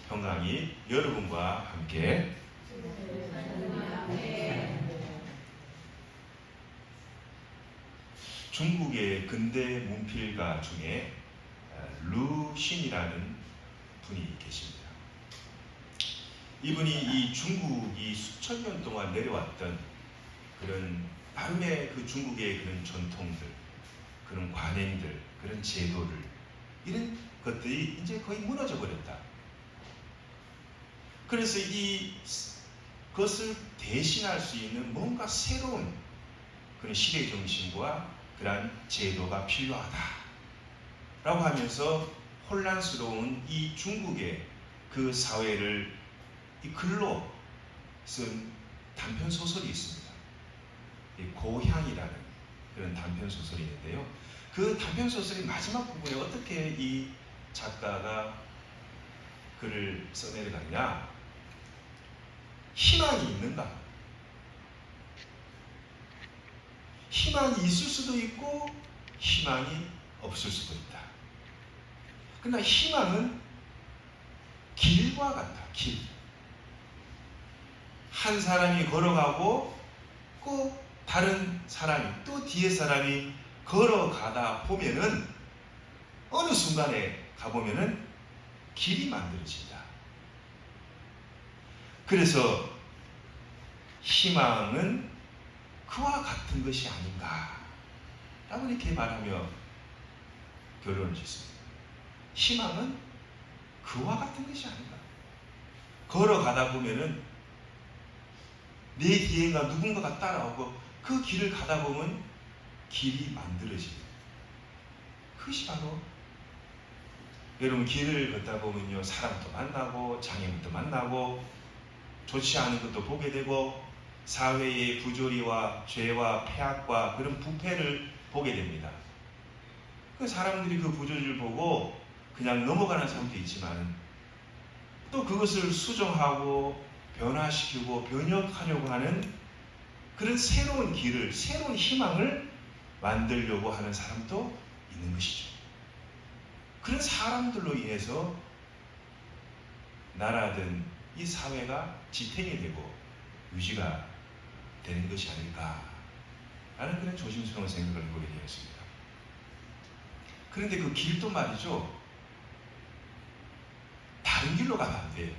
평강이 여러분과 함께 중국의 근대 문필가 중에 루신이라는 분이 계십니다. 이분이 이 중국이 수천 년 동안 내려왔던 그런 나름의 그 중국의 그런 전통들, 그런 관행들, 그런 제도를 이런 것들이 이제 거의 무너져 버렸다. 그래서 그것을 대신할 수 있는 뭔가 새로운 그런 시대 정신과 그러한 제도가 필요하다 라고 하면서 혼란스러운 이 중국의 그 사회를 이 글로 쓴 단편 소설이 있습니다. 고향이라는 그런 단편 소설이 있는데요. 그 단편 소설의 마지막 부분에 어떻게 이 작가가 글을 써내려가느냐, 희망이 있는가? 희망이 있을 수도 있고 희망이 없을 수도 있다. 그러나 희망은 길과 같다. 길. 한 사람이 걸어가고 꼭 다른 사람이 또 뒤에 사람이 걸어가다 보면은 어느 순간에 가보면은 길이 만들어진다. 그래서 희망은 그와 같은 것이 아닌가 라고 이렇게 말하며 결론을 짓습니다. 희망은 그와 같은 것이 아닌가. 걸어가다 보면은 내 뒤에가 누군가가 따라오고 그 길을 가다 보면 길이 만들어지는, 그것이 바로 여러분 길을 걷다 보면요, 사람도 만나고 장애물도 만나고 좋지 않은 것도 보게 되고 사회의 부조리와 죄와 폐악과 그런 부패를 보게 됩니다. 그 사람들이 그 부조리를 보고 그냥 넘어가는 사람도 있지만 또 그것을 수정하고 변화시키고 변혁하려고 하는 그런 새로운 길을, 새로운 희망을 만들려고 하는 사람도 있는 것이죠. 그런 사람들로 인해서 나라든 이 사회가 지탱이 되고 유지가 되는 것이 아닐까라는 그런 조심스러운 생각을 해보게 되었습니다. 그런데 그 길도 말이죠, 다른 길로 가면 안 돼요.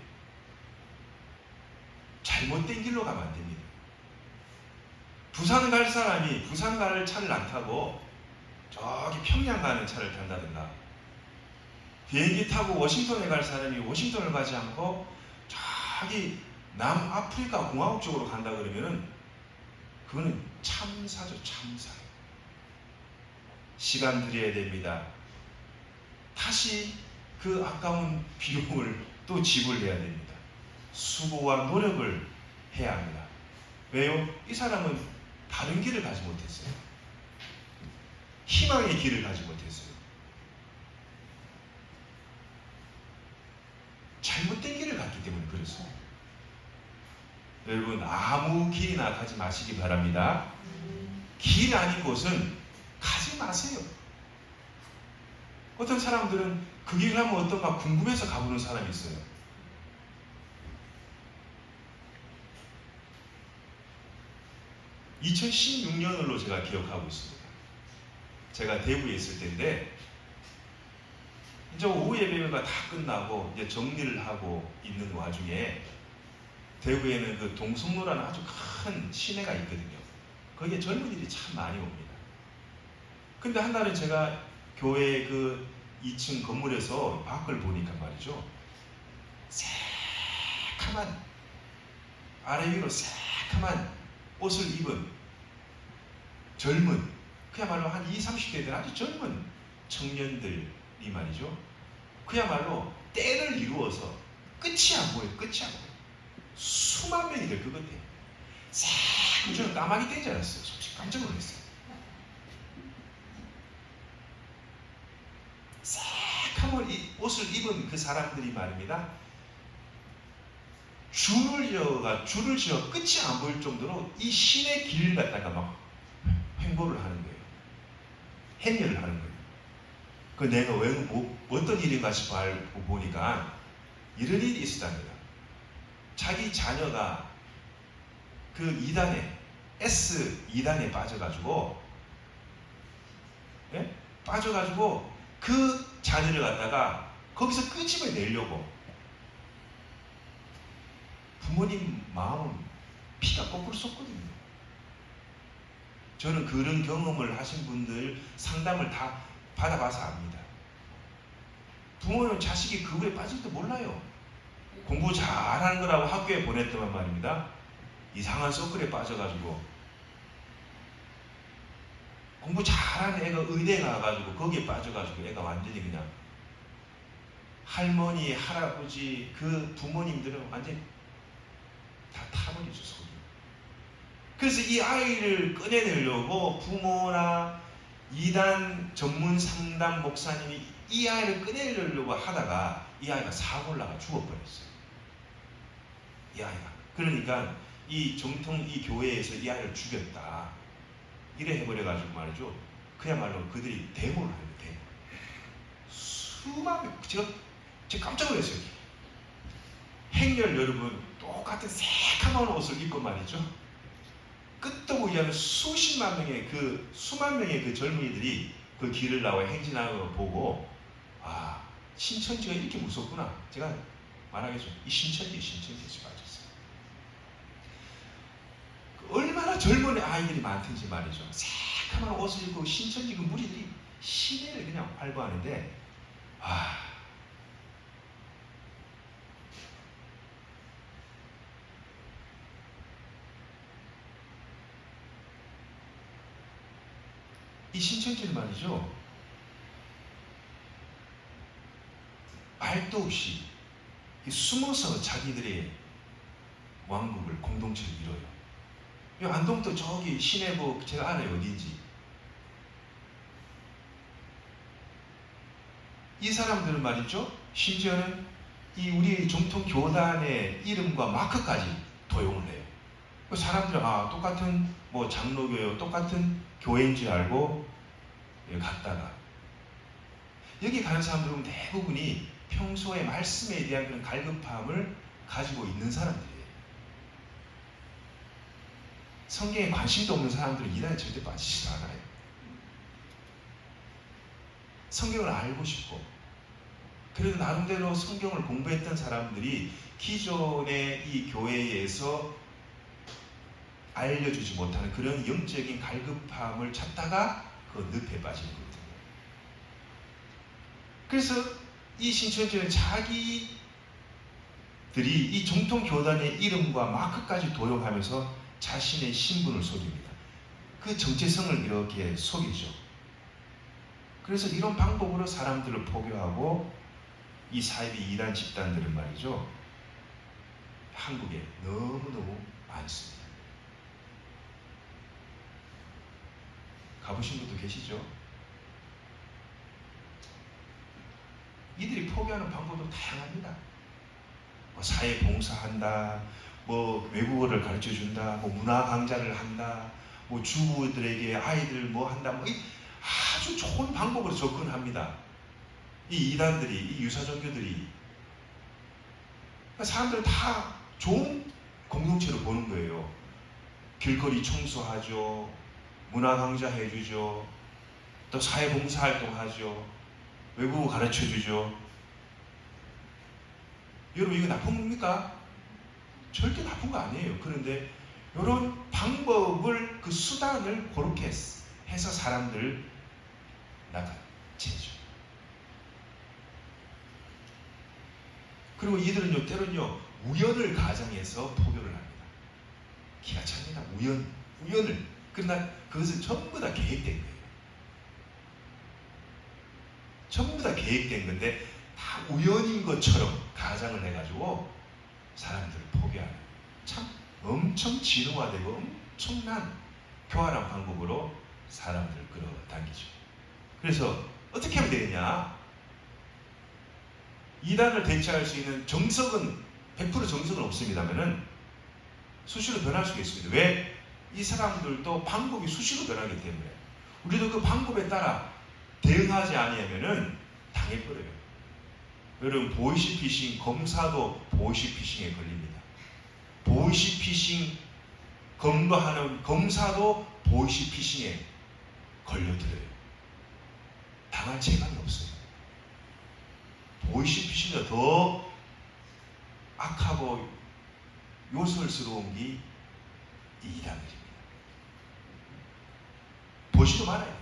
잘못된 길로 가면 안 됩니다. 부산 갈 사람이 부산 갈 차를 안 타고 저기 평양 가는 차를 탄다든가, 비행기 타고 워싱턴에 갈 사람이 워싱턴을 가지 않고 저기 남아프리카 공화국 쪽으로 간다 그러면은 그거는 참사죠, 참사. 시간 들여야 됩니다. 다시 그 아까운 비용을 또 지불해야 됩니다. 수고와 노력을 해야 합니다. 왜요? 이 사람은 다른 길을 가지 못했어요. 희망의 길을 가지 못했어요. 잘못된 길을 갔기 때문에 그랬어요. 여러분, 아무 길이나 가지 마시기 바랍니다. 길 아닌 곳은 가지 마세요. 어떤 사람들은 그 길을 하면 어떤가 궁금해서 가보는 사람이 있어요. (2016년으로) 제가 기억하고 있습니다. 제가 대구에 있을 때인데 이제 오후 예배가 다 끝나고 이제 정리를 하고 있는 와중에 대구에는 그 동성로라는 아주 큰 시내가 있거든요. 거기에 젊은이들이 참 많이 옵니다. 근데 한 날은 제가 교회 그 2층 건물에서 밖을 보니까 말이죠, 새카만, 아래 위로 새카만 옷을 입은 젊은, 그야말로 한 20, 30대들 아주 젊은 청년들이 말이죠, 그야말로 때를 이루어서 끝이 안 보여요. 끝이 안 보여요. 수만 명이 될 것 같아요. 저는 까마귀 떼인 줄 알았어요. 솔직히 깜짝 놀랐어요. 새카만 옷을 입은 그 사람들이 말입니다, 줄을 지어 끝이 안 보일 정도로 이 시내 길을 갖다가 막 횡보를 하는 거예요. 행렬을 하는 거예요. 그 내가 왜 어떤 일인가 싶어 알고 보니까 이런 일이 있었답니다. 자기 자녀가 그 2단에 S 2단에 빠져가지고 예? 빠져가지고 그 자녀를 갖다가 거기서 끄집어내려고 부모님 마음은 피가 거꾸로 쏟거든요. 저는 그런 경험을 하신 분들 상담을 다 받아봐서 압니다. 부모는 자식이 그 후에 빠질지도 몰라요. 공부 잘하는 거라고 학교에 보냈더만 말입니다. 이상한 서클에 빠져가지고 공부 잘하는 애가 의대 가가지고 거기에 빠져가지고 애가 완전히 그냥 할머니, 할아버지, 그 부모님들은 완전히 다 타버리죠, 속이. 그래서 이 아이를 꺼내내려고 부모나 이단 전문 상담 목사님이 이 아이를 꺼내려고 하다가 이 아이가 사고를 나가 죽어버렸어요. 이 아이가. 그러니까 이 정통 이 교회에서 이 아이를 죽였다. 이래 해버려가지고 말이죠. 그야말로 그들이 데모를 하는 데모. 수만 명. 제가 깜짝 놀랐어요. 행렬 여러분 똑같은 새카만 옷을 입고 말이죠. 끝도 보지 않는 수십만 명의 수만 명의 그 젊은이들이 그 길을 나와 행진하는 걸 보고 아 신천지가 이렇게 무섭구나. 제가 말하겠죠. 이 신천지에 빠졌어요. 얼마나 젊은 아이들이 많든지 말이죠. 새카만 옷을 입고 신천지 그 무리들이 시내를 그냥 활보하는데 이 신천지는 말이죠. 말도 없이 숨어서 자기들의 왕국을 공동체를 이뤄요. 이 안동도 저기 시내부 제가 알아요. 어딘지. 이 사람들은 말이죠. 심지어는 이 우리 정통 교단의 이름과 마크까지 도용을 해요. 사람들은 똑같은 뭐 장로교요, 똑같은 교회인 줄 알고 갔다가 여기 가는 사람들은 대부분이 평소에 말씀에 대한 그런 갈급함을 가지고 있는 사람들이에요. 성경에 관심도 없는 사람들은 이단에 절대 빠지지 않아요. 성경을 알고 싶고 그래도 나름대로 성경을 공부했던 사람들이 기존의 이 교회에서 알려주지 못하는 그런 영적인 갈급함을 찾다가 그 늪에 빠지는 거거든요. 그래서 이 신천지는 자기들이 이 정통 교단의 이름과 마크까지 도용하면서 자신의 신분을 속입니다. 그 정체성을 이렇게 속이죠. 그래서 이런 방법으로 사람들을 포교하고 이 사이비 이단 집단들은 말이죠. 한국에 너무너무 많습니다. 가보신 분도 계시죠? 이들이 포교하는 방법도 다양합니다. 뭐 사회 봉사한다, 뭐 외국어를 가르쳐준다, 뭐 문화 강좌를 한다, 뭐 주부들에게 아이들 뭐 한다, 뭐 아주 좋은 방법으로 접근합니다. 이 이단들이, 이 유사 종교들이. 그러니까 사람들은 다 좋은 공동체로 보는 거예요. 길거리 청소하죠, 문화 강좌 해주죠, 또 사회 봉사 활동하죠, 외국어 가르쳐주죠. 여러분 이거 나쁜 겁니까? 절대 나쁜 거 아니에요. 그런데 이런 방법을 그 수단을 그렇게 해서 사람들을 낚아채죠. 그리고 이들은요 때로는요 우연을 가장해서 포교를 합니다. 기가 찹니다. 우연을. 그러나 그것은 전부 다 계획된 거예요. 전부 다 계획된 건데 다 우연인 것처럼 가장을 해가지고 사람들을 포교하는 참 엄청 진화되고 엄청난 교활한 방법으로 사람들을 끌어당기죠. 그래서 어떻게 하면 되겠냐? 이단을 대체할 수 있는 정석은 100% 정석은 없습니다만은 수시로 변할 수가 있습니다. 왜? 이 사람들도 방법이 수시로 변하기 때문에 우리도 그 방법에 따라 대응하지 아니하면은 당해버려요. 여러분 보이시피싱 검사도 보이시피싱에 걸립니다. 보이시피싱 검거하는 검사도 보이시피싱에 걸려들어요. 당할 재간이 없어요. 보이시피싱보다 더 악하고 요술스러운 게 이단들입니다. 보시도 말아야 돼요.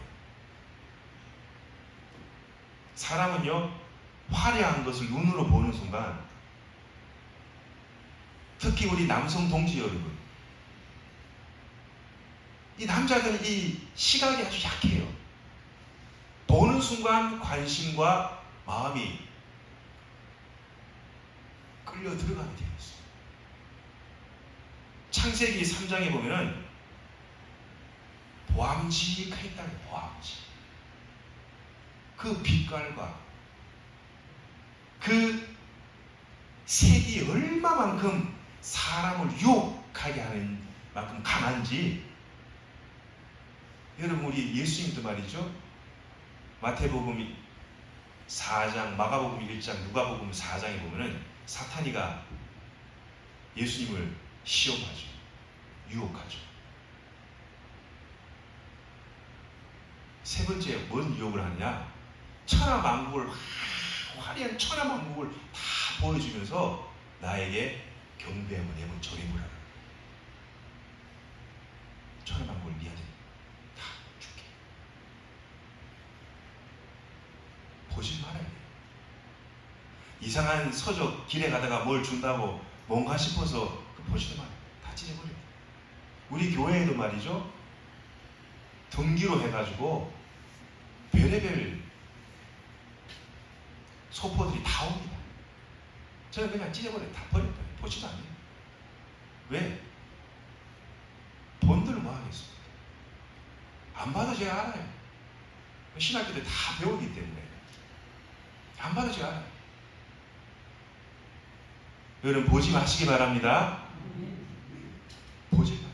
사람은요, 화려한 것을 눈으로 보는 순간, 특히 우리 남성 동지 여러분, 이 남자들은 이 시각이 아주 약해요. 보는 순간 관심과 마음이 끌려 들어가게 되어 있어요. 창세기 3장에 보면은 보암직했다는 보암직. 그 빛깔과 그 색이 얼마만큼 사람을 유혹하게 하는 만큼 강한지, 여러분 우리 예수님도 말이죠, 마태복음 4장, 마가복음 1장, 누가복음 4장에 보면은 사탄이가 예수님을 시험하죠. 유혹하죠. 세 번째 뭔 유혹을 하느냐? 천하만국을, 화려한 천하만국을 다 보여주면서 나에게 경배하면 내면 절임을 하라. 천하만국을 니한테 다 줄게. 보지 말아야 돼요. 이상한 서적 길에 가다가 뭘 준다고 뭔가 싶어서 보지도 말아요. 다 찢어버려요. 우리 교회에도 말이죠, 등기로 해가지고 별의별 소포들이 다 옵니다. 저는 그냥 찢어버려요. 다 버려요. 보지도 않아요. 왜? 본들을 뭐 하겠습니까? 안 봐도 제가 알아요. 신학교 때 다 배우기 때문에. 안 봐도 제가 알아요. 여러분 보지 마시기 바랍니다. 보지 마세요.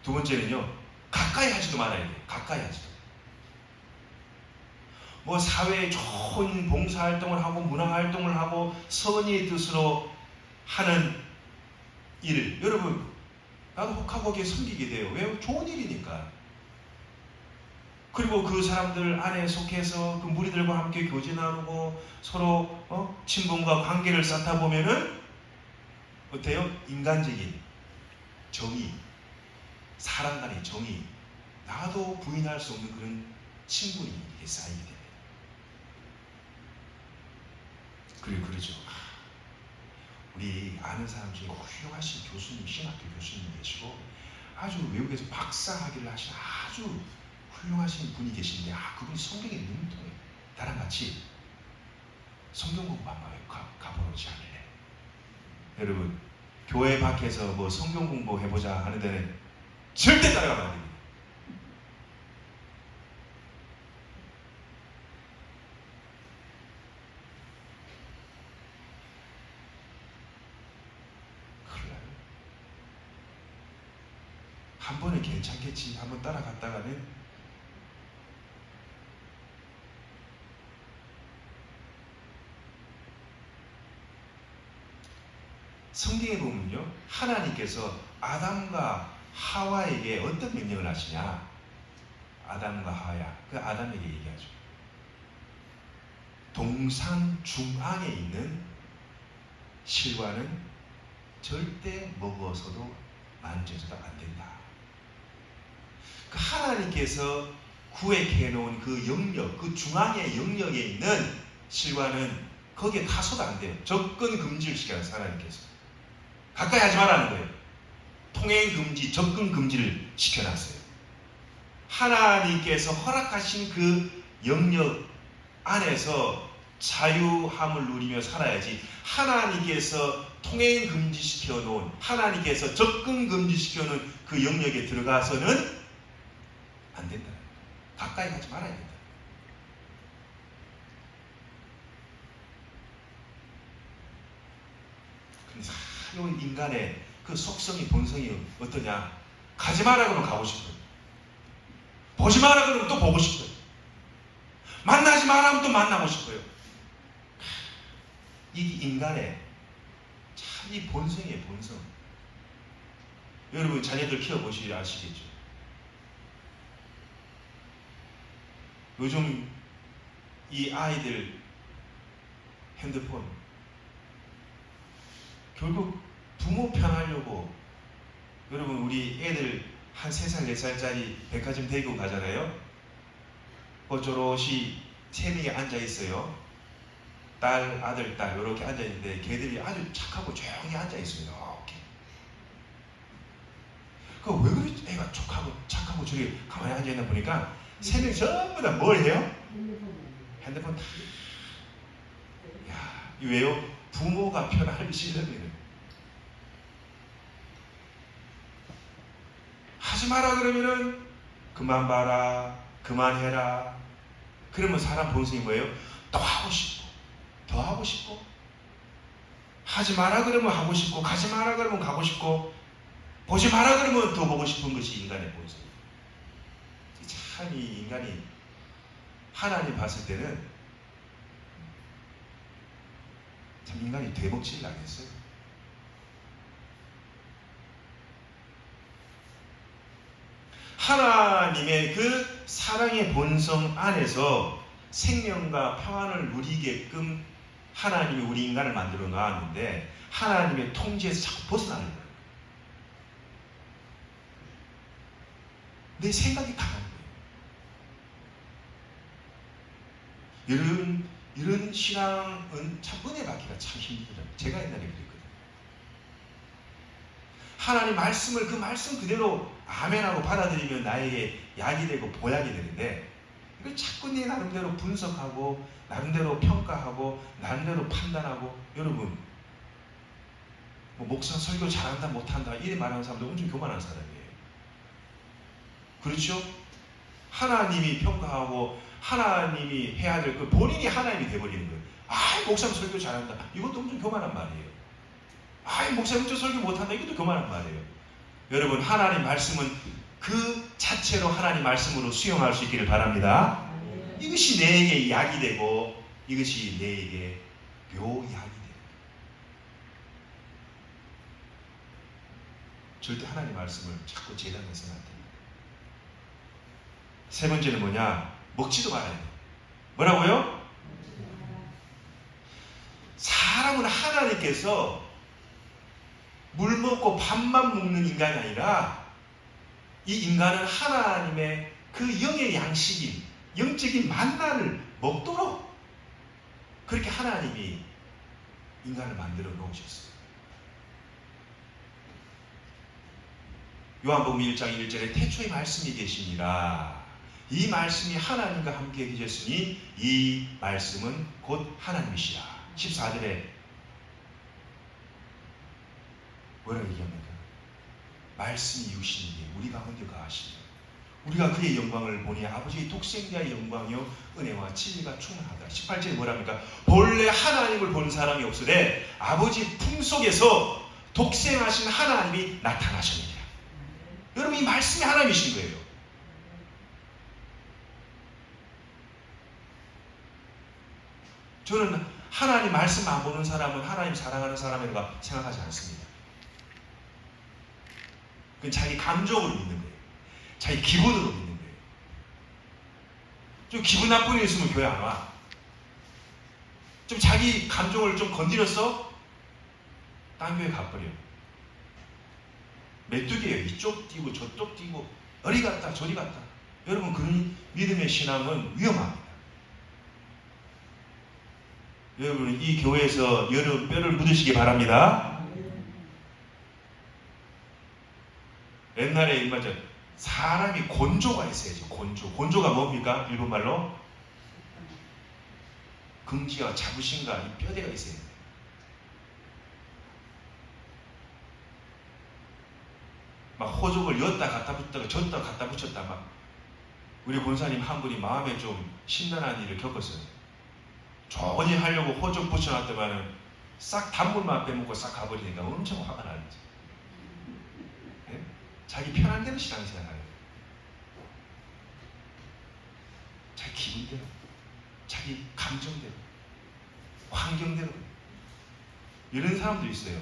두 번째는요, 가까이 하지도 말아야 돼요. 가까이 하지도. 뭐 사회에 좋은 봉사활동을 하고 문화활동을 하고 선의의 뜻으로 하는 일, 여러분 나도 혹하고 거기에 섬기게 돼요. 왜? 좋은 일이니까. 그리고 그 사람들 안에 속해서 그 무리들과 함께 교제 나누고 서로 친분과 관계를 쌓다 보면은 어때요? 인간적인 정의, 사람 간의 정의, 나도 부인할 수 없는 그런 친분이 이렇게 쌓이게 됩니다. 그리고 그러죠. 우리 아는 사람 중에 훌륭하신 교수님, 신학교 교수님 계시고 아주 외국에서 박사학위를 하신 아주 훌륭하신 분이 계신데, 그분이 성경에 너무 통해요. 나랑 같이 성경 공부 한번 가보지 않을래? 여러분, 교회 밖에서 뭐 성경 공부 해보자 하는 데는 절대 따라가면 안 됩니다. 큰일 나요. 한 번은 괜찮겠지, 한번 따라갔다가는 성경에 보면요, 하나님께서 아담과 하와에게 어떤 명령을 하시냐? 아담과 하와야, 그 아담에게 얘기하죠. 동산 중앙에 있는 실과는 절대 먹어서도 만져서도 안 된다. 그 하나님께서 구획해 놓은 그 영역, 그 중앙의 영역에 있는 실과는 거기에 타서도 안 돼요. 접근 금지를 시켜요, 하나님께서. 가까이 하지 말라는 거예요. 통행 금지, 접근 금지를 시켜놨어요. 하나님께서 허락하신 그 영역 안에서 자유함을 누리며 살아야지, 하나님께서 통행 금지시켜 놓은, 하나님께서 접근 금지시켜 놓은 그 영역에 들어가서는 안 된다. 가까이 가지 말아야 된다. 근데 이 인간의 그 속성이, 본성이 어떠냐? 가지 마라 그러면 가고 싶어요. 보지 마라 그러면 또 보고 싶어요. 만나지 말하면 또 만나고 싶어요. 이게 인간의 참 이 본성이에요, 본성. 여러분 자녀들 키워보시면 아시겠죠. 요즘 이 아이들 핸드폰 결국 부모 편하려고, 여러분 우리 애들 한 3살 4살짜리 백화점 데리고 가잖아요. 어쩌롯이 3명이 앉아있어요. 딸, 아들, 딸 이렇게 앉아있는데 걔들이 아주 착하고 조용히 앉아있어요. 이렇게. 왜 그래? 애가 착하고 저기 가만히 앉아있나 보니까 3명 전부 다 뭘 해요? 핸드폰 다. 야, 왜요? 부모가 편하기 싫으면 하지 마라 그러면은 그만 봐라, 그만해라. 그러면 사람 본성이 뭐예요? 더 하고 싶고, 더 하고 싶고. 하지 마라 그러면 하고 싶고, 가지 마라 그러면 가고 싶고, 보지 마라 그러면 더 보고 싶은 것이 인간의 본성이에요. 참 이 인간이 하나님 봤을 때는 참 인간이 되먹질 나겠어요. 하나님의 그 사랑의 본성 안에서 생명과 평안을 누리게끔 하나님이 우리 인간을 만들어 놨는데 하나님의 통제에서 자꾸 벗어나는 거예요. 내 생각이 강한 거예요. 이런 신앙은 참 은혜 받기가 참 힘들어요. 제가 옛날에 그랬거든요. 하나님 말씀을 그 말씀 그대로 아멘하고 받아들이면 나에게 약이 되고 보약이 되는데 이걸 자꾸 내 나름대로 분석하고 나름대로 평가하고 나름대로 판단하고. 여러분 뭐 목사 설교 잘한다 못한다 이래 말하는 사람들 엄청 교만한 사람이에요. 그렇죠? 하나님이 평가하고 하나님이 해야 될 걸 본인이 하나님이 돼버리는 거예요. 목사 설교 잘한다 이것도 엄청 교만한 말이에요. 목사님 저 설교 못한다 이것도 교만한 말이에요. 여러분 하나님 말씀은 그 자체로 하나님 말씀으로 수용할 수 있기를 바랍니다. 이것이 내게 약이 되고 이것이 내게 묘약이 돼요. 절대 하나님 말씀을 자꾸 재단해서는 안 됩니다. 세 번째는 뭐냐? 먹지도 말아야 돼요. 뭐라고요? 사람은 하나님께서 물 먹고 밥만 먹는 인간이 아니라 이 인간은 하나님의 그 영의 양식인 영적인 만나를 먹도록 그렇게 하나님이 인간을 만들어 놓으셨어요. 요한복음 1장 1절에 태초에 말씀이 계시니라. 이 말씀이 하나님과 함께 계셨으니 이 말씀은 곧 하나님이시라. 14절에 뭐라고 얘기합니까? 말씀이 육신이니 우리 가운데 거하시니 우리가 그의 영광을 보니 아버지의 독생자의 영광이요 은혜와 진리가 충만하다. 18절에 뭐랍니까? 본래 하나님을 본 사람이 없으되 아버지 품속에서 독생하신 하나님이 나타나셨느니라. 여러분 이 말씀이 하나님이신 거예요. 저는 하나님 말씀 안 보는 사람은 하나님 사랑하는 사람이라고 생각하지 않습니다. 그건 자기 감정으로 믿는 거예요. 자기 기분으로 믿는 거예요. 좀 기분 나쁜 일 있으면 교회 안 와. 좀 자기 감정을 좀 건드렸어? 딴 교회 가버려. 메뚜기예요. 이쪽 뛰고 저쪽 뛰고 어리 갔다 저리 갔다. 여러분 그런 믿음의 신앙은 위험합니다. 여러분 이 교회에서 여러분 뼈를 묻으시기 바랍니다. 옛날에 맞아 사람이 곤조가 있어야죠. 곤조가 뭡니까? 일본말로 긍지와 자부심과 이 뼈대가 있어야 돼요. 막 호족을 였다 갖다 붙다가 졌다 갖다 붙였다 막. 우리 권사님 한 분이 마음에 좀 심란한 일을 겪었어요. 조언이 하려고 호족 붙여놨더만은 싹 단물만 빼먹고 싹 가버리니까 엄청 화가 나지. 네? 자기 편한 대로 신앙생활해요. 자기 기분대로. 자기 감정대로, 환경대로. 이런 사람도 있어요.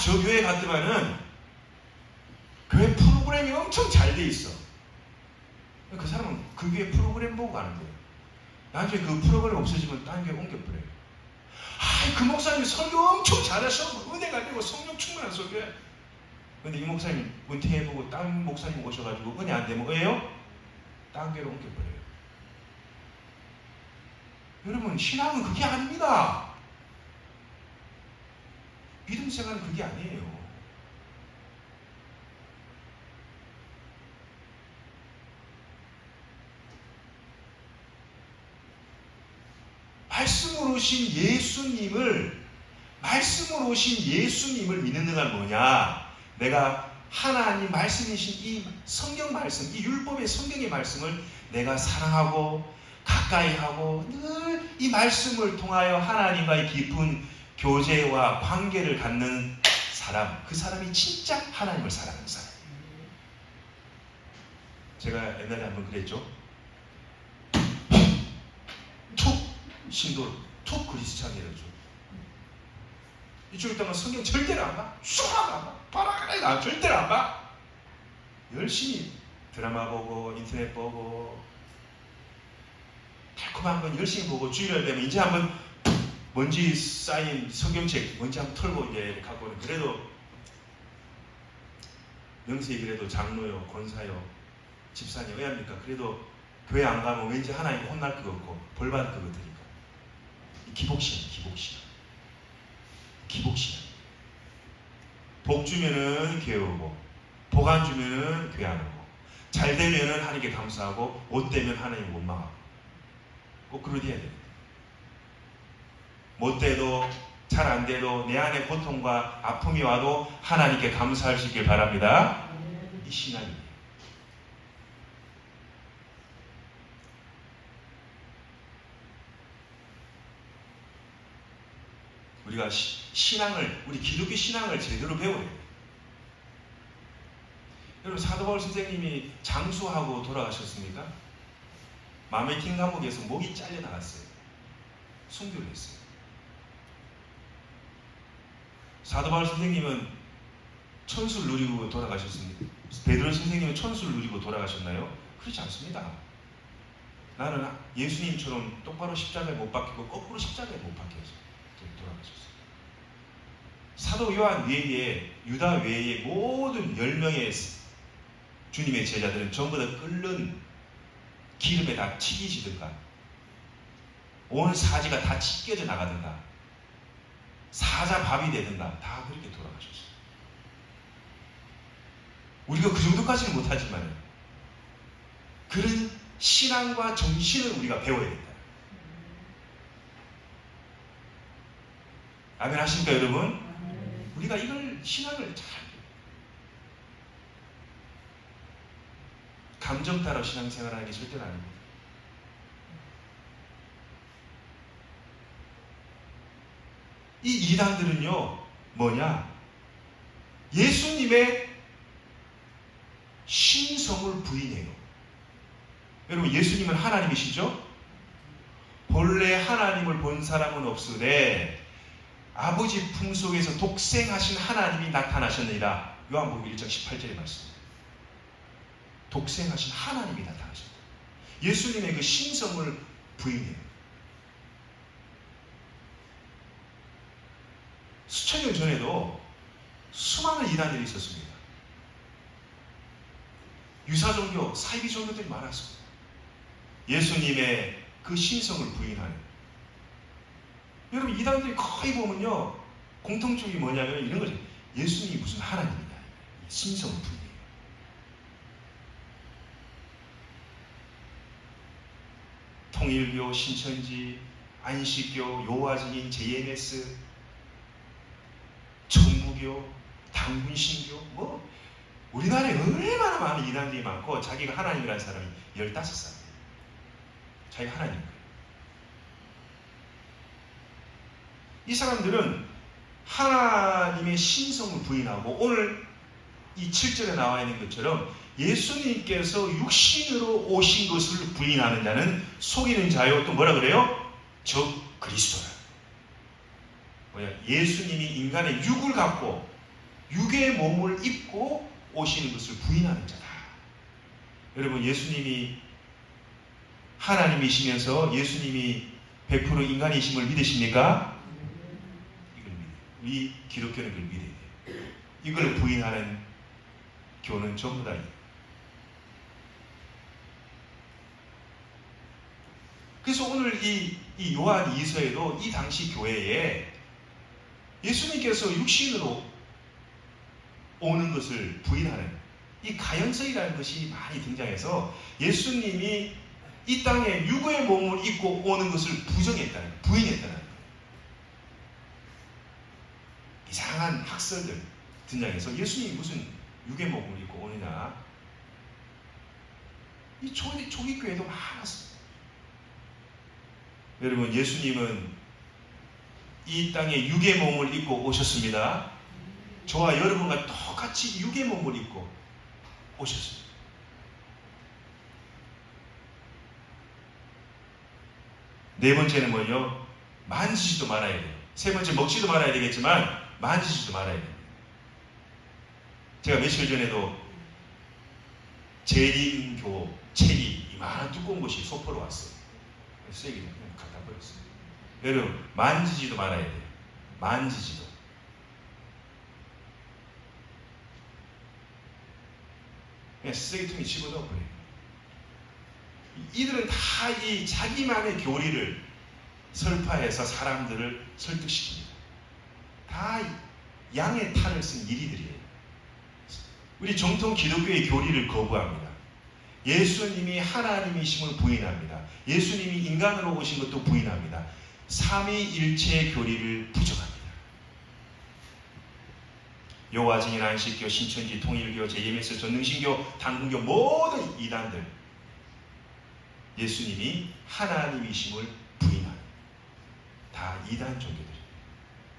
저 교회 갔더만은 교회 프로그램이 엄청 잘 돼 있어. 그 사람은 그 교회 프로그램 보고 가는 거예요. 나중에 그 프로그램 없어지면 다른 교회 옮겨버려요. 그 목사님이 설교 엄청 잘하셔. 은혜가 되고 성령 충만한 설교해. 근데 이 목사님 은퇴해보고 다른 목사님 오셔가지고 은혜 안 되면 왜요? 다른 교회로 옮겨버려요. 여러분, 신앙은 그게 아닙니다. 믿음 생활은 그게 아니에요. 말씀으로 오신 예수님을 믿는 건 뭐냐? 내가 하나님 말씀이신 이 성경 말씀, 이 율법의 성경의 말씀을 내가 사랑하고 가까이 하고 늘 이 말씀을 통하여 하나님과의 깊은 교제와 관계를 갖는 사람, 그 사람이 진짜 하나님을 사랑하는 사람이에요. 제가 옛날에 한번 그랬죠. 툭 신도를 툭 그리스찬이라죠. 이쪽 있다가 성경 절대로 안 봐. 쏘라도 안 봐. 봐라 절대로 안 봐. 열심히 드라마 보고 인터넷 보고 달콤한 건 열심히 보고 주일날 되면 이제 한번 먼지 쌓인 성경책 먼지 한번 털고 이제 갖고 오는. 그래도 명색이 그래도 장로요 권사요 집사님 왜 합니까? 그래도 교회 안 가면 왠지 하나님 혼날 것 같고 벌 받을 것 같으니까. 기복신. 복 주면은 교회 오고, 복 안 주면은 교회 안 오고, 잘 되면은 하나님께 감사하고, 못 되면 하나님 원망하고. 꼭 그러게 해야 됩니다. 못 돼도, 잘 안 돼도, 내 안에 고통과 아픔이 와도 하나님께 감사할 수 있길 바랍니다. 이 신앙입니다. 우리가 우리 기독교 신앙을 제대로 배워야 돼요. 여러분, 사도 바울 선생님이 장수하고 돌아가셨습니까? 마메팅 감옥에서 목이 잘려 나갔어요. 순교를 했어요. 사도 바울 선생님은 천수를 누리고 돌아가셨습니다. 베드로 선생님은 천수를 누리고 돌아가셨나요? 그렇지 않습니다. 나는 예수님처럼 똑바로 십자가에 못 박히고 거꾸로 십자가에 못 박혀서 돌아가셨어요. 사도 요한 외에, 유다 외에 모든 10명의 주님의 제자들은 전부 다 끓는 기름에 다 튀기지든가 온 사지가 다 찢겨져 나가든가 사자밥이 되든가 다 그렇게 돌아가셨어요. 우리가 그 정도까지는 못하지만 그런 신앙과 정신을 우리가 배워야 된다. 아멘 하십니까 여러분? 우리가 이걸 신앙을 잘 감정 따라 신앙생활하는 게 절대로 아닙니다. 이 이단들은요 뭐냐? 예수님의 신성을 부인해요. 여러분, 예수님은 하나님이시죠? 본래 하나님을 본 사람은 없으되 아버지 품속에서 독생하신 하나님이 나타나셨느니라. 요한복음 1장 18절의 말씀. 독생하신 하나님이 나타나셨다. 예수님의 그 신성을 부인해요. 수천 년 전에도 수많은 이단들이 있었습니다. 유사종교, 사이비 종교들이 많았습니다. 예수님의 그 신성을 부인하는. 여러분, 이단들이 거의 보면요 공통점이 뭐냐면 이런 거죠. 예수님이 무슨 하나님이다. 신성을 부인해요. 통일교, 신천지, 안식교, 요화증인, JMS, 천부교, 당군신교, 뭐 우리나라에 얼마나 많은 이단들이 많고 자기가 하나님이라는 사람이 15사람이에요. 자기가 하나님이에요. 이 사람들은 하나님의 신성을 부인하고 오늘 이 7절에 나와 있는 것처럼 예수님께서 육신으로 오신 것을 부인하는 자는 속이는 자요. 또 뭐라 그래요? 저 그리스도라. 뭐야? 예수님이 인간의 육을 갖고 육의 몸을 입고 오시는 것을 부인하는 자다. 여러분, 예수님이 하나님이시면서 예수님이 100% 인간이심을 믿으십니까? 이걸 믿어요. 우리 기독교는 이걸 믿어야 돼요. 이걸 부인하는 교는 전부 다. 그래서 오늘 이 요한 2서에도 이 당시 교회에 예수님께서 육신으로 오는 것을 부인하는 이 가연성이라는 것이 많이 등장해서 예수님이 이 땅에 육의 몸을 입고 오는 것을 부정했다는, 부인했다는 이상한 학설들 등장해서 예수님이 무슨 육의 몸을 입고 오느냐. 이 초기 교회도 많았습니다. 여러분, 예수님은 이 땅에 육의 몸을 입고 오셨습니다. 저와 여러분과 똑같이 육의 몸을 입고 오셨습니다. 네 번째는 뭐예요? 만지지도 말아야 돼요. 세 번째, 먹지도 말아야 되겠지만 만지지도 말아야 돼요. 제가 며칠 전에도 재림교 책이 이만한 두꺼운 것이 소포로 왔어요. 쓰레기 그냥 갖다 버렸어요. 여러분, 만지지도 말아야 돼요. 만지지도. 그냥 쓰레기통에 집어넣어 버려요. 이들은 다 이 자기만의 교리를 설파해서 사람들을 설득시킵니다. 다 양의 탈을 쓴 이리들이에요. 우리 정통 기독교의 교리를 거부합니다. 예수님이 하나님이심을 부인합니다. 예수님이 인간으로 오신 것도 부인합니다. 삼위일체의 교리를 부정합니다. 여호와 증인, 안식교, 신천지, 통일교, JMS, 전능신교, 당군교 모든 이단들 예수님이 하나님이심을 부인합니다. 다 이단 종교들입니다.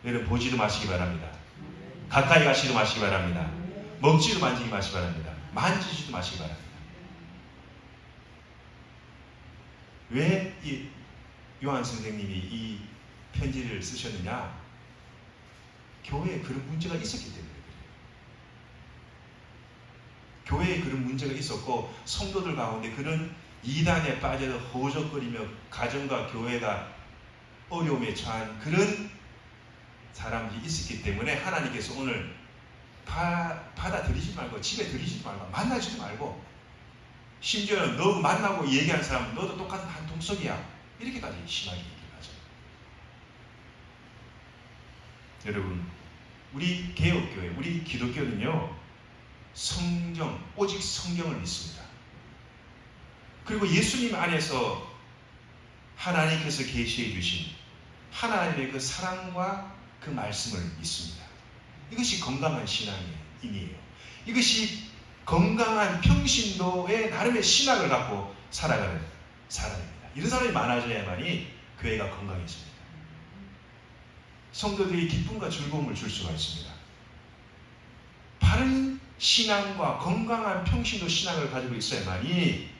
여러분, 보지도 마시기 바랍니다. 가까이 가시도 마시기 바랍니다. 먹지도 만지기 마시기 바랍니다. 만지지도 마시기 바랍니다. 왜 이 요한 선생님이 이 편지를 쓰셨느냐? 교회에 그런 문제가 있었기 때문에 그래요. 교회에 그런 문제가 있었고 성도들 가운데 그런 이단에 빠져서 허우적거리며 가정과 교회가 어려움에 처한 그런 사람들이 있었기 때문에 하나님께서 오늘 받아들이지 말고 집에 들이지 말고 만나지도 말고 심지어는 너 만나고 얘기하는 사람은 너도 똑같은 한 통속이야. 이렇게까지 심하게 얘기하죠. 여러분, 우리 개혁교회, 우리 기독교는요, 성경, 오직 성경을 믿습니다. 그리고 예수님 안에서 하나님께서 계시해 주신 하나님의 그 사랑과 그 말씀을 믿습니다. 이것이 건강한 신앙이에요. 이것이 건강한 평신도의 나름의 신학을 갖고 살아가는 사람입니다. 이런 사람이 많아져야만이 교회가 건강해집니다. 성도들이 기쁨과 즐거움을 줄 수가 있습니다. 바른 신앙과 건강한 평신도 신앙을 가지고 있어야만이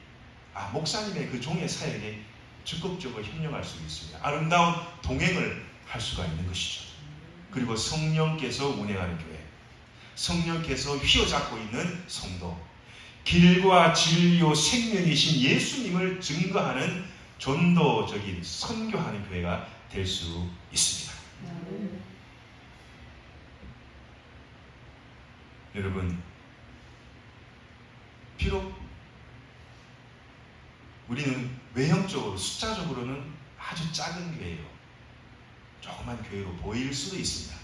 목사님의 그 종의 사역에 적극적으로 협력할 수 있습니다. 아름다운 동행을 할 수가 있는 것이죠. 그리고 성령께서 운행하는 교회, 성령께서 휘어잡고 있는 성도, 길과 진리요 생명이신 예수님을 증거하는 전도적인 선교하는 교회가 될 수 있습니다. 여러분, 비록 우리는 외형적으로 숫자적으로는 아주 작은 교회예요. 조그만 교회로 보일 수도 있습니다.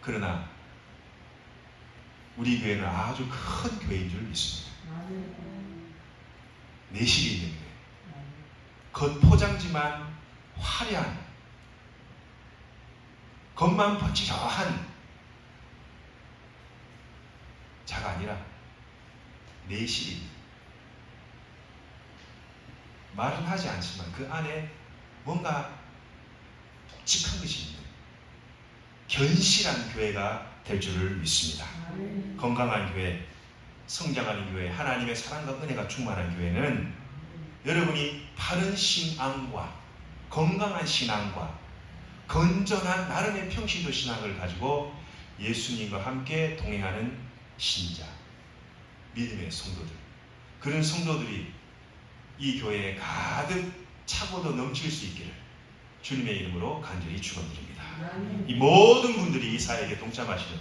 그러나 우리 교회는 아주 큰 교회인 줄 믿습니다. 내실이 있는 교회, 겉포장지만 화려한, 겉만 번지러한 자가 아니라 내실이 있는, 말은 하지 않지만 그 안에 뭔가 묵직한 것이 있는, 견실한 교회가 될 줄을 믿습니다. 아멘. 건강한 교회, 성장하는 교회, 하나님의 사랑과 은혜가 충만한 교회는 여러분이 바른 신앙과 건강한 신앙과 건전한 나름의 평신도 신앙을 가지고 예수님과 함께 동행하는 신자, 믿음의 성도들, 그런 성도들이 이 교회에 가득 차고도 넘칠 수 있기를 주님의 이름으로 간절히 축원드립니다. 아멘. 이 모든 분들이 이 사역에 동참하시는,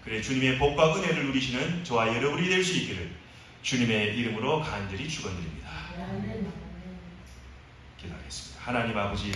그래 주님의 복과 은혜를 누리시는 저와 여러분이 될 수 있기를 주님의 이름으로 간절히 축원드립니다. 아멘. 기도하겠습니다. 하나님 아버지,